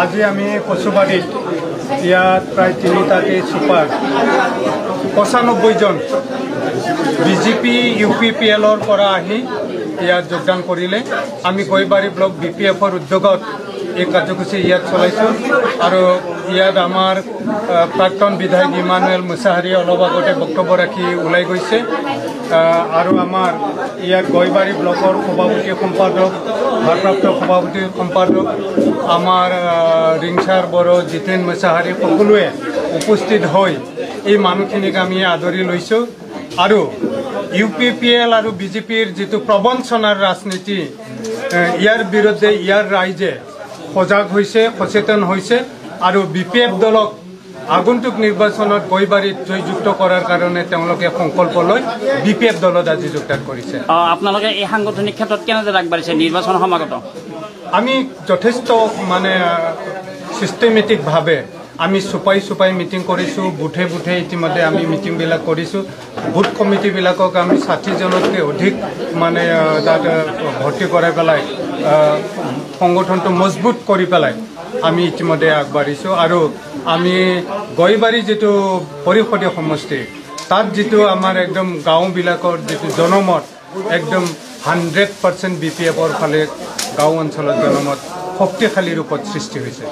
আজি আমি কচুবাৰীত ইয়াত প্ৰায় 3টাতে সুপাৰ 95 জন বিজেপি ইউপিপিএলৰ পৰা আহি ইয়াত যোগদান কৰিলে। আমি গৈবাৰী ব্লক বিপিএফৰ উদ্যোগত এই কাৰ্যসূচী ইয়াত চলাইছোঁ আৰু ইয়াত আমাৰ প্ৰাক্তন বিধায়ক ইমানুৱেল মুছাহাৰী অলপ আগতে বক্তব্য ৰাখি ওলাই গৈছে আৰু আমাৰ ইয়াত গৈবাৰী ব্লকৰ সভাপতি সম্পাদক ভাৰপ্ৰাপ্ত সভাপতি সম্পাদক আমাৰ ৰিংচাৰ বড়ো জিতেন মুছাহাৰী সকলোৱে উপস্থিত হৈ এই মানুহখিনিক আমি আদৰি লৈছোঁ আৰু ইউপিপিএল আৰু বিজেপিৰ যিটো প্ৰবঞ্চনাৰ ৰাজনীতি ইয়াৰ বিৰুদ্ধে ইয়াৰ ৰাইজে সজাগ হৈছে সচেতন হৈছে আৰু বিপিএফ দলক আগন্তুক নিৰ্বাচনত গৈবাৰীত জয়যুক্ত কৰাৰ কাৰণে তেওঁলোকে সংকল্প লৈ বিপিএফ দলত আজি যোগদান কৰিছে। আপোনালোকে এই সাংগঠনিক ক্ষেত্ৰত কেনেদৰে আগবাঢ়িছে নিৰ্বাচন সমাগত? আমি যথেষ্ট চিষ্টেমেটিকভাৱে আমি চুপাই মিটিং কৰিছোঁ, বুথে বুথে ইতিমধ্যে আমি মিটিংবিলাক কৰিছোঁ। বুথ কমিটিবিলাকক আমি 60 জনতকৈ অধিক তাত ভৰ্তি কৰাই পেলাই সংগঠনটো মজবুত কৰি পেলাই আমি ইতিমধ্যে আগবাঢ়িছোঁ আৰু আমি গৈবাৰী যিটো পৰিষদীয় সমষ্টি তাত যিটো আমাৰ একদম গাঁওবিলাকৰ যিটো জনমত একদম 100% বিপিএফৰ ফালে গাঁও অঞ্চলত জনমত শক্তিশালী ৰূপত সৃষ্টি হৈছে।